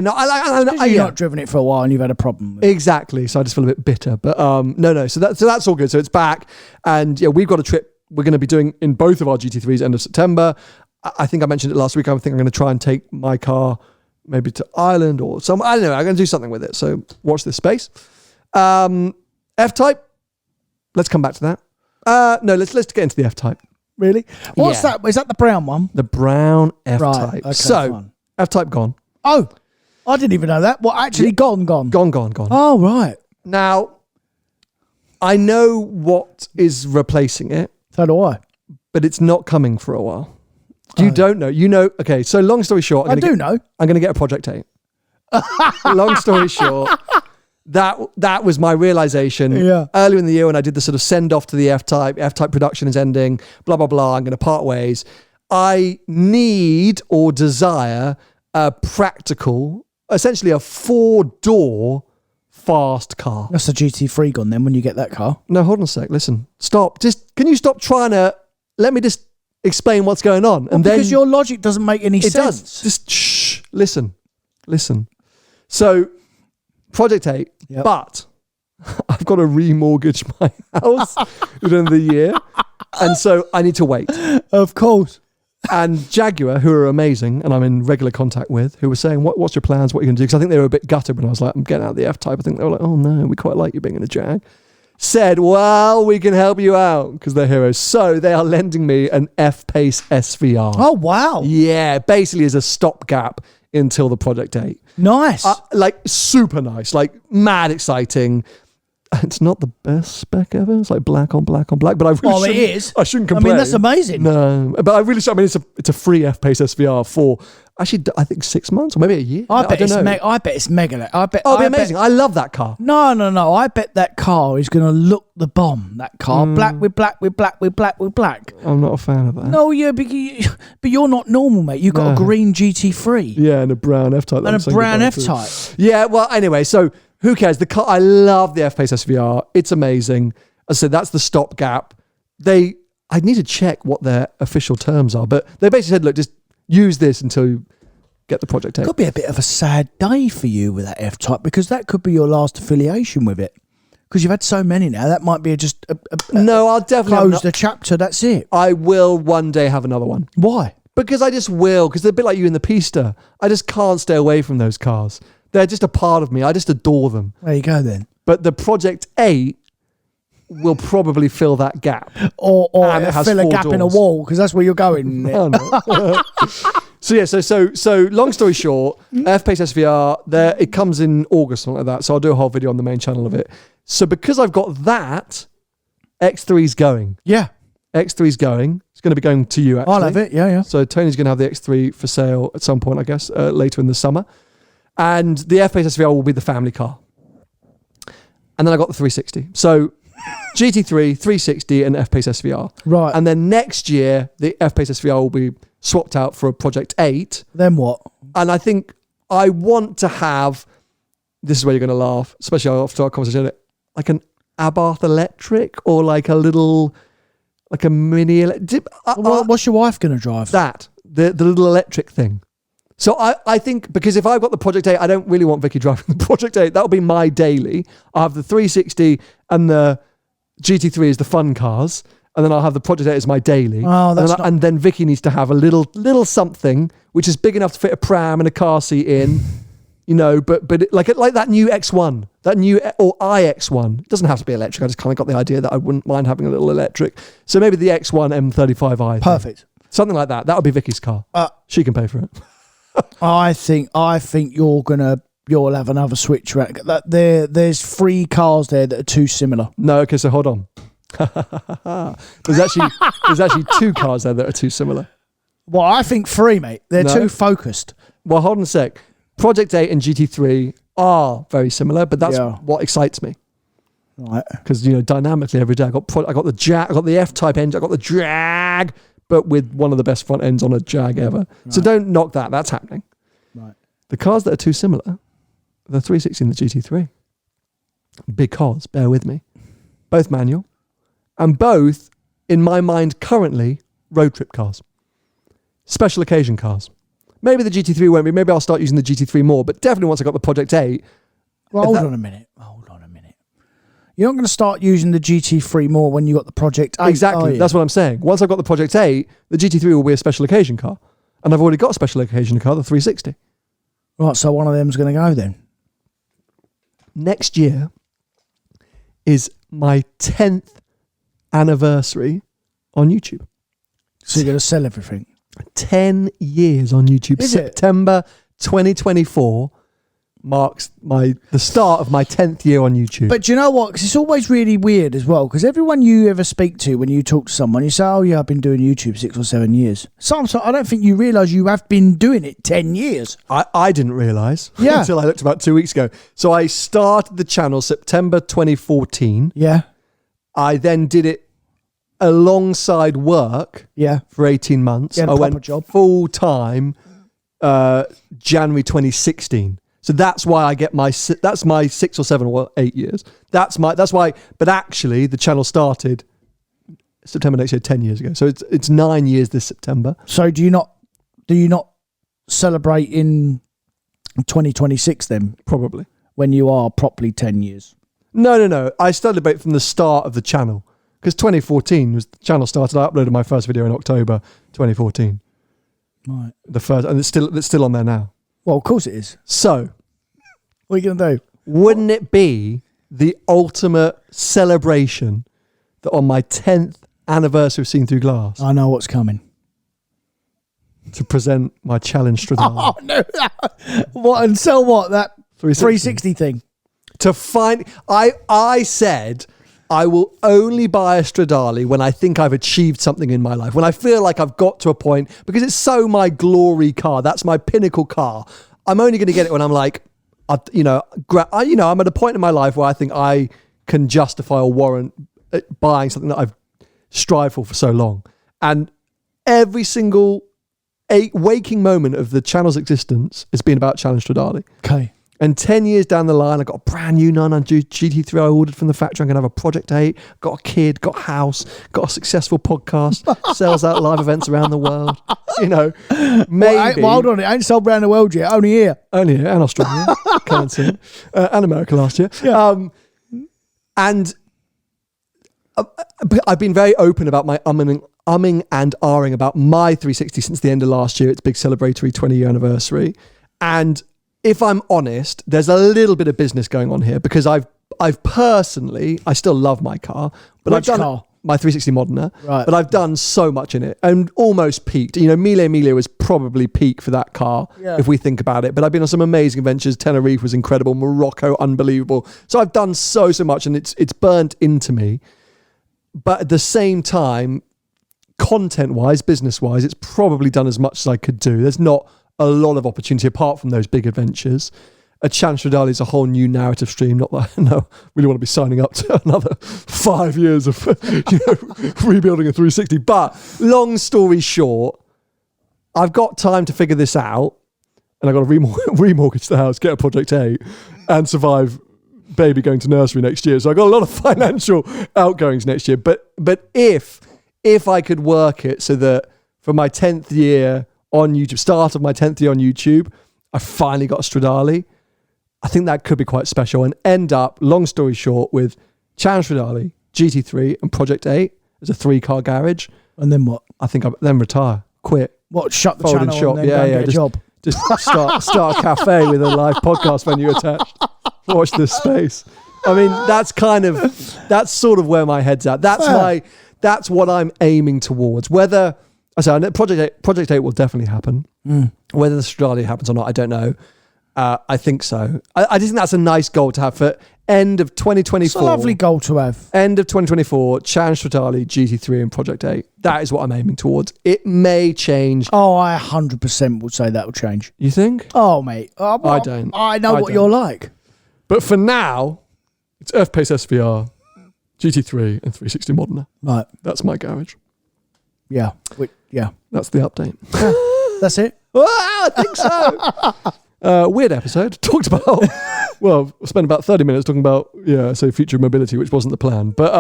No, you've not driven it for a while and you've had a problem with it. Exactly. So I just feel a bit bitter. But no. So that's all good. So it's back. And yeah, we've got a trip we're going to be doing in both of our GT3s end of September. I think I mentioned it last week. I think I'm going to try and take my car maybe to Ireland or somewhere. I don't know. I'm going to do something with it. So watch this space. F-Type. Let's come back to that. No, let's get into the F-Type. Really? What's that? Is that the brown one? The brown F-Type. Right, okay, so, fine. F-Type gone. Oh, I didn't even know that. What, actually gone? Gone. Oh, right. Now, I know what is replacing it. So do I. But it's not coming for a while. You don't know. You know. Okay, so long story short. I do know. I'm going to get a Project 8. Long story short, that was my realization earlier in the year when I did the sort of send off to the F-Type production is ending, blah, blah, blah, I'm going to part ways. I need or desire a practical, essentially a 4-door fast car. That's the GT3 gone then when you get that car. No, hold on a sec. Listen, stop. Can you stop trying to, let me just explain what's going on. Well, and because your logic doesn't make any sense. It does. Just shh. Listen. So, Project 8, but I've got to remortgage my house within the year. And so I need to wait. Of course. And Jaguar, who are amazing, and I'm in regular contact with, who were saying, what's your plans? What are you going to do? Because I think they were a bit gutted when I was like, I'm getting out of the F-Type. I think they were like, oh no, we quite like you being in a Jag. Said, well, we can help you out because they're heroes. So they are lending me an F-Pace SVR. Oh, wow. Yeah, basically as a stopgap until the Project 8. Nice. Like super nice, like mad exciting. It's not the best spec ever. It's like black on black on black, but I really it is. I shouldn't complain. I mean, that's amazing. No, but I really should. I mean, it's a free F-Pace SVR for actually I think 6 months or maybe a year. I bet it's mega. It'll be amazing. I love that car. No. I bet that car is going to look the bomb. That car, black with black with black with black with black. I'm not a fan of that. No, but you're not normal, mate. You've got a green GT3. Yeah, and a brown F-Type. And a brown F-Type. Yeah. Well, anyway, so. Who cares? The car, I love the F-Pace SVR. It's amazing. As I said, that's the stopgap. I need to check what their official terms are, but they basically said, look, just use this until you get the Project 8. Could be a bit of a sad day for you with that F-Type because that could be your last affiliation with it. Because you've had so many now, that might be just no, I'll definitely close the chapter. That's it. I will one day have another one. Why? Because I just will. Because they're a bit like you in the Pista. I just can't stay away from those cars. They're just a part of me. I just adore them. There you go then. But the Project 8 will probably fill that gap. Or fill a gap in a wall, because that's where you're going. So long story short, F-Pace SVR, it comes in August, something like that. So I'll do a whole video on the main channel of it. So because I've got that, X3's going. Yeah. X3's going. It's going to be going to you, actually. I'll have it, yeah. So Tony's going to have the X3 for sale at some point, I guess, later in the summer. And the F-Pace SVR will be the family car. And then I got the 360. So GT3, 360 and F-Pace SVR. Right. And then next year, the F-Pace SVR will be swapped out for a Project 8. Then what? And I think I want to have, this is where you're going to laugh, especially after our conversation, like an Abarth electric or like a little, like a mini. What's your wife going to drive? That, the little electric thing. So I think, because if I've got the Project 8, I don't really want Vicky driving the Project 8. That'll be my daily. I'll have the 360 and the GT3 as the fun cars. And then I'll have the Project 8 as my daily. Oh, and then Vicky needs to have a little something, which is big enough to fit a pram and a car seat in, but like that new X1, or iX1. It doesn't have to be electric. I just kind of got the idea that I wouldn't mind having a little electric. So maybe the X1 M35i. Perfect. Something like that. That'll be Vicky's car. She can pay for it. I think you'll have another switch around. There's 3 cars there that are too similar. No, okay, so hold on. there's actually 2 cars there that are too similar. Well, I think 3, mate. They're too focused. Well, hold on a sec. Project 8 and GT3 are very similar, but that's what excites me. Right. Because dynamically every day I got the Jag, I got the F-Type engine, I got the Jag, but with one of the best front ends on a Jag ever. Right. So don't knock that. That's happening. Right. The cars that are too similar, the 360 and the GT3. Because, bear with me, both manual, and both, in my mind currently, road trip cars. Special occasion cars. Maybe the GT3 won't be. Maybe I'll start using the GT3 more, but definitely once I got the Project 8. Well, hold on a minute. You're not going to start using the GT3 more when you got the Project 8. Exactly. That's what I'm saying. Once I've got the Project 8, the GT3 will be a special occasion car. And I've already got a special occasion car, the 360. Right, so one of them's going to go then. Next year is my 10th anniversary on YouTube. So you're going to sell everything? 10 years on YouTube. Is September 2024. marks the start of my 10th year on YouTube. But do you know what? 'Cause it's always really weird as well. Because everyone you ever speak to, when you talk to someone, you say, "Oh yeah, I've been doing YouTube 6 or 7 years." Sometimes I don't think you realise you have been doing it 10 years. I didn't realise until I looked about 2 weeks ago. So I started the channel September 2014. Yeah. I then did it alongside work. Yeah. For 18 months. Yeah, I went job. full time January 2016. So that's why I get that's my 6 or 7 or 8 years. That's why. But actually, the channel started September next year, 10 years ago. So it's 9 years this September. So do you not celebrate in 2026 then? Probably. When you are properly 10 years. No. I celebrate from the start of the channel because 2014 was the channel started. I uploaded my first video in October 2014. Right. The first, and it's still on there now. Well, of course it is. So, what are you going to do? Wouldn't it be the ultimate celebration that on my 10th anniversary of Seen Through Glass, I know what's coming. to present my challenge Stradale? Oh, no. What, and sell what? That 360 thing? To find, I said, I will only buy a Stradale when I think I've achieved something in my life, when I feel like I've got to a point, because it's so my glory car. That's my pinnacle car. I'm only going to get it when I'm like, I'm at a point in my life where I think I can justify or warrant buying something that I've strived for so long. And every single waking moment of the channel's existence has been about Challenge Stradale. Okay. And 10 years down the line, I got a brand new 900 GT3 I ordered from the factory. I'm going to have a Project 8, got a kid, got a house, got a successful podcast, sells out live events around the world. Maybe. Well, hold on, it ain't sold around the world yet, only here. Only here, and Australia, can't see it, and America last year. Yeah. And I've been very open about my umming and ahhing about my 360 since the end of last year, its big celebratory 20-year anniversary. And if I'm honest, there's a little bit of business going on here because I've personally, I still love my car, but Which I've done car? My 360 Modena, right. But I've done so much in it and almost peaked. Mille was probably peak for that car if we think about it. But I've been on some amazing adventures. Tenerife was incredible. Morocco, unbelievable. So I've done so much and it's burnt into me. But at the same time, content-wise, business-wise, it's probably done as much as I could do. There's not a lot of opportunity apart from those big adventures. A Challenge Stradale is a whole new narrative stream. Not that I really want to be signing up to another 5 years of rebuilding a 360. But long story short, I've got time to figure this out, and I've got to remortgage the house, get a Project 8, and survive baby going to nursery next year. So I've got a lot of financial outgoings next year. But if I could work it so that for my 10th year on YouTube, start of my 10th year on YouTube, I finally got a Stradale. I think that could be quite special and end up, long story short, with Challenge Stradale, GT3 and Project 8 as a 3-car garage. And then what? I think I'll then retire, quit. What, shut the fold channel shop. and then go and get a job? Just start a cafe with a live podcast venue attached. Watch this space. I mean, that's sort of where my head's at. That's what I'm aiming towards. Whether I say Project 8 will definitely happen. Whether the Stradale happens or not, I don't know. I think so. I just think that's a nice goal to have for end of 2024. It's a lovely goal to have. End of 2024, Challenge Stradale, GT3 and Project 8. That is what I'm aiming towards. It may change. Oh, I 100% would say that will change. You think? Oh, mate. I don't. I know what you're like. But for now, it's Earth Pace SVR, GT3 and 360 Modena. Right. That's my garage. Yeah. Yeah. That's the update. That's it? I think so. Weird episode. Talked about, spent about 30 minutes talking about, future mobility, which wasn't the plan. But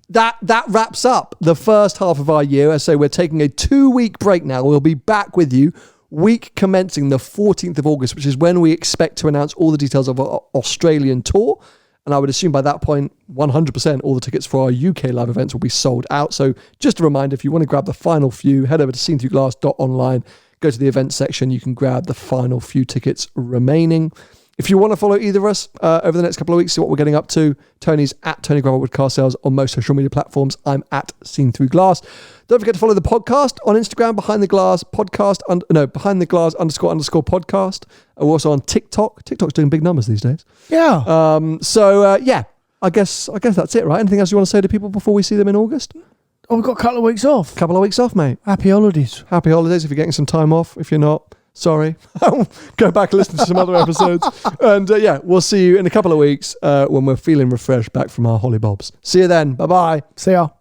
that wraps up the first half of our year. As I say, we're taking a 2-week break now. We'll be back with you week commencing the 14th of August, which is when we expect to announce all the details of our Australian tour. And I would assume by that point, 100% all the tickets for our UK live events will be sold out. So just a reminder, if you want to grab the final few, head over to seenthroughglass.online, go to the events section. You can grab the final few tickets remaining. If you want to follow either of us over the next couple of weeks, see what we're getting up to, Tony's at Tony Gravel with Car Sales on most social media platforms. I'm at Seen Through Glass. Don't forget to follow the podcast on Instagram, Behind the Glass podcast, Behind the Glass __ podcast. We're also on TikTok. TikTok's doing big numbers these days. Yeah. I guess that's it, right? Anything else you want to say to people before we see them in August? Oh, we've got a couple of weeks off. Couple of weeks off, mate. Happy holidays. Happy holidays if you're getting some time off. If you're not, sorry. Go back and listen to some other episodes. And we'll see you in a couple of weeks when we're feeling refreshed back from our hollybobs. See you then. Bye-bye. See ya.